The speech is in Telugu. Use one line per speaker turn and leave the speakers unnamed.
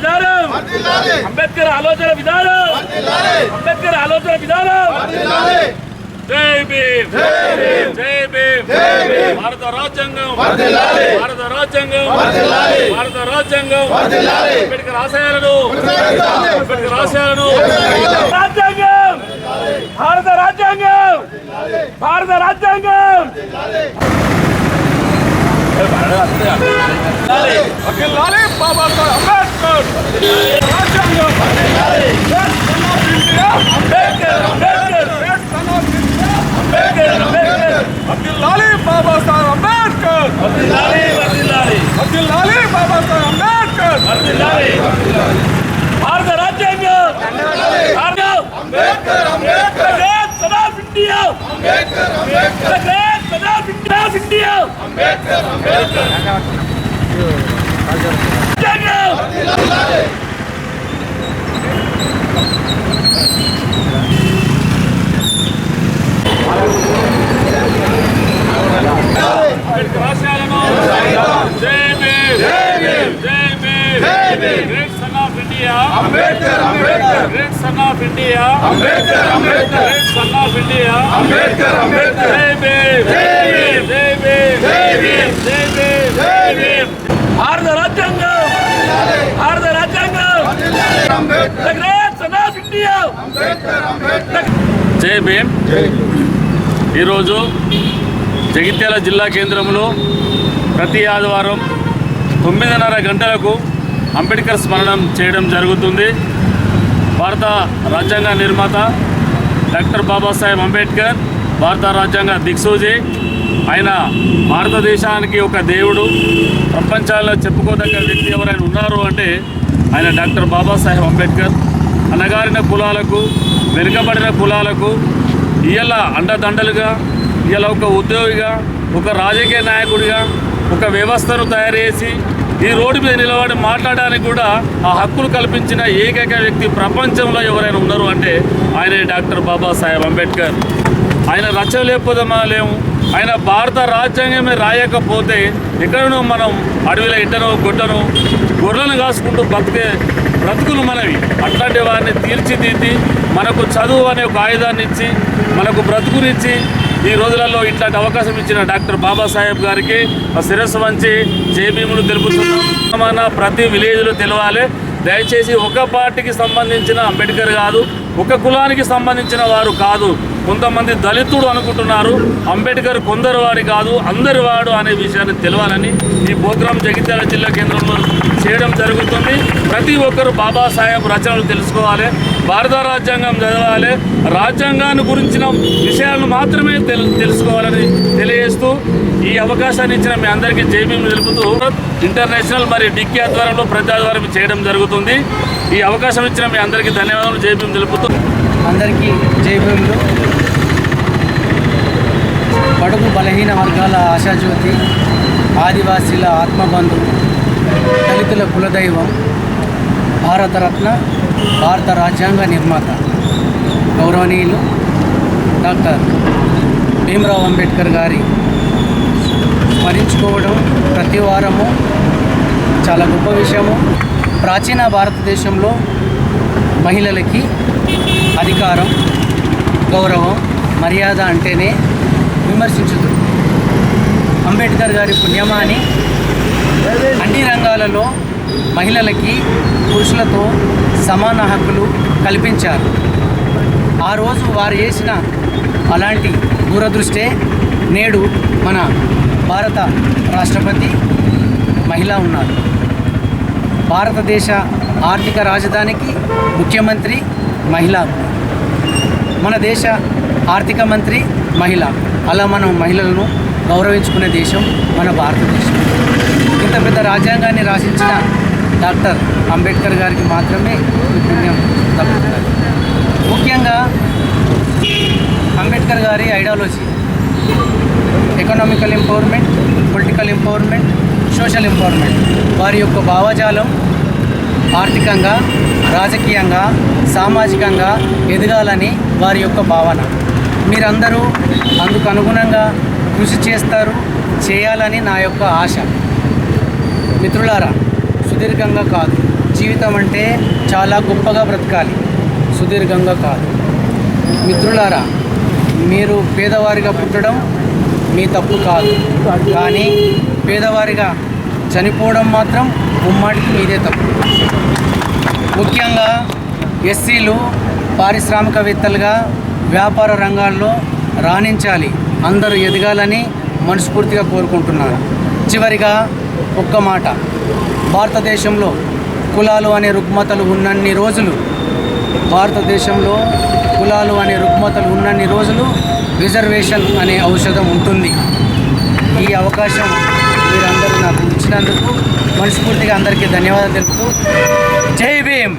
విధానం, అంబేద్కర్ ఆలోచన విధానం, అంబేద్కర్ ఆలోచన విధానం. జై భీమ్, జై భీమ్. భారత రాజ్యాంగం, భారత రాజ్యాంగం, భారత రాజ్యాంగం. అంబేద్కర్ ఆశయాలను, అంబేద్కర్ ఆశయాలను. రాజ్యాంగం, భారత రాజ్యాంగం, భారత రాజ్యాంగం. వర్ధిల్లాలి బాబా సాహెబ్ అంబేద్కర్. రాజ్యాంగం అంబేద్కర్, అంబేద్కర్, అంబేద్కర్, అంబేద్కర్. వర్ధిల్లాలి బాబా సాహెబ్ అంబేద్కర్. వర్ధిల్లాలి, వర్ధిల్లాలి, వర్ధిల్లాలి బాబా సాహెబ్ అంబేద్కర్. వర్ధిల్లాలి. భారత రాజ్యాంగం, Ambedkar, Ambedkar. Son of India, Ambedkar, Ambedkar. Son of India, Ambedkar, Ambedkar. Ambedkar, Ambedkar, great son of India. Ambedkar, Ambedkar, great son of India. Ambedkar, Ambedkar, Jai Bhim, Jai Bhim, Jai Bhim, Jai Bhim, Jai Bhim, Jai Bhim. Bharata Rajyangam, Bharata Rajyangam, Ambedkar, the great son of India. Ambedkar, Ambedkar. Jai Bhim. ఈరోజు జగిత్యాల జిల్లా కేంద్రంలో ప్రతి ఆదివారం 9:30 గంటలకు అంబేద్కర్ స్మరణం చేయడం జరుగుతుంది. భారత రాజ్యాంగ నిర్మాత డాక్టర్ బాబాసాహెబ్ అంబేద్కర్ భారత రాజ్యాంగ దిక్సూచి. ఆయన భారతదేశానికి ఒక దేవుడు. ప్రపంచాల్లో చెప్పుకోదగ్గ వ్యక్తి ఎవరైనా ఉన్నారు అంటే ఆయన డాక్టర్ బాబాసాహెబ్ అంబేద్కర్. అణగారిన కులాలకు, వెనుకబడిన కులాలకు ఇవాళ అండదండలుగా, ఇవాళ ఒక ఉద్యోగిగా, ఒక రాజకీయ నాయకుడిగా ఒక వ్యవస్థను తయారు చేసి ఈ రోడ్డు మీద నిలబడి మాట్లాడడానికి కూడా ఆ హక్కులు కల్పించిన ఏకైక వ్యక్తి ప్రపంచంలో ఎవరైనా ఉన్నారు అంటే ఆయనే డాక్టర్ బాబాసాహెబ్ అంబేద్కర్. ఆయన రచలేకపోదామా లేము. ఆయన భారత రాజ్యాంగమే రాయకపోతే ఎక్కడనో మనం అడవిలో ఇట్టనో గొడ్డనో గొర్రెలను కాసుకుంటూ బ్రతుకులు మనవి. అట్లాంటి వారిని తీర్చిదిద్ది మనకు చదువు అనే ఒక ఆయుధాన్ని ఇచ్చి మనకు బ్రతుకునిచ్చి ఈ రోజులలో ఇట్లాంటి అవకాశం ఇచ్చిన డాక్టర్ బాబాసాహెబ్ గారికి శిరస్సు వంచి జై భీములు తెలుపుతున్నాం. ప్రతి విలేజ్లో తెలవాలి. దయచేసి ఒక పార్టీకి సంబంధించిన అంబేద్కర్ కాదు, ఒక కులానికి సంబంధించిన వారు కాదు. కొంతమంది దళితుడు అనుకుంటున్నారు. అంబేద్కర్ కొందరు వాడి కాదు, అందరి వాడు అనే విషయాన్ని తెలవాలని ఈ ప్రోగ్రాం జగిత్యాల జిల్లా కేంద్రంలో చేయడం జరుగుతుంది. ప్రతి ఒక్కరు బాబాసాహెబ్ రచనలు తెలుసుకోవాలి, భారత రాజ్యాంగం చదవాలి, రాజ్యాంగాన్ని గురించిన విషయాలను మాత్రమే తెలుసుకోవాలని తెలియజేస్తూ ఈ అవకాశాన్ని ఇచ్చిన మీ అందరికీ జై భీమ్ తెలుపుతూ ఇంటర్నేషనల్ మరియు డిక్కీ ఆధ్వర్యంలో ప్రతి ఆధ్వర్యం చేయడం జరుగుతుంది. ఈ అవకాశం ఇచ్చిన మీ అందరికీ ధన్యవాదాలు, జై భీమ్ తెలుపుతూ
అందరికీ జై భీములు. బడుగు బలహీన వర్గాల ఆశాజ్యోతి, ఆదివాసీల ఆత్మబంధు, దళితుల కులదైవం, భారతరత్న, భారత రాజ్యాంగ నిర్మాత గౌరవనీయులు డాక్టర్ భీమ్రావ్ అంబేద్కర్ గారి స్మరించుకోవడం ప్రతి వారము చాలా గొప్ప విషయము. ప్రాచీన భారతదేశంలో మహిళలకి అధికారం, గౌరవం, మర్యాద అంటేనే విమర్శించుతారు. అంబేద్కర్ గారి పుణ్యమాని అన్ని రంగాలలో మహిళలకి పురుషులతో సమాన హక్కులు కల్పించారు. ఆ రోజు వారు చేసిన అలాంటి దూరదృష్టే నేడు మన భారత రాష్ట్రపతి మహిళ ఉన్నారు. భారతదేశ ఆర్థిక రాజధానికి ముఖ్యమంత్రి మహిళ, మన దేశ ఆర్థిక మంత్రి మహిళ. అలా మనం మహిళలను గౌరవించుకునే దేశం మన భారతదేశం. ఇంత పెద్ద రాజ్యాంగాన్ని రాసించిన డాక్టర్ అంబేద్కర్ గారికి మాత్రమే ఈ పుణ్యం దక్కుతుంది. ముఖ్యంగా అంబేద్కర్ గారి ideology economical empowerment, political empowerment, social empowerment. వారి యొక్క భావజాలం ఆర్థికంగా, రాజకీయంగా, సామాజికంగా ఎదగాలని వారి యొక్క భావన. మీరందరూ అందుకు అనుగుణంగా కృషి చేయాలని నా యొక్క ఆశ. మిత్రులారా, సుదీర్ఘంగా కాదు, జీవితం అంటే చాలా గొప్పగా బ్రతకాలి, సుదీర్ఘంగా కాదు. మిత్రులారా, మీరు పేదవారిగా పుట్టడం మీ తప్పు కాదు, కానీ పేదవారిగా చనిపోవడం మాత్రం ముమ్మాటికి మీదే తప్పు. ముఖ్యంగా ఎస్సీలు పారిశ్రామికవేత్తలుగా వ్యాపార రంగాల్లో రాణించాలి, అందరూ ఎదగాలని మనస్ఫూర్తిగా కోరుకుంటున్నాను. చివరిగా ఒక్క మాట, భారతదేశంలో కులాలు అనే రుగ్మతలు ఉన్నన్ని రోజులు రిజర్వేషన్ అనే ఔషధం ఉంటుంది. ఈ అవకాశం మీరందరూ నాకు ఇచ్చినందుకు మనస్ఫూర్తిగా అందరికీ ధన్యవాదాలు తెలుపుతూ జై భీమ్.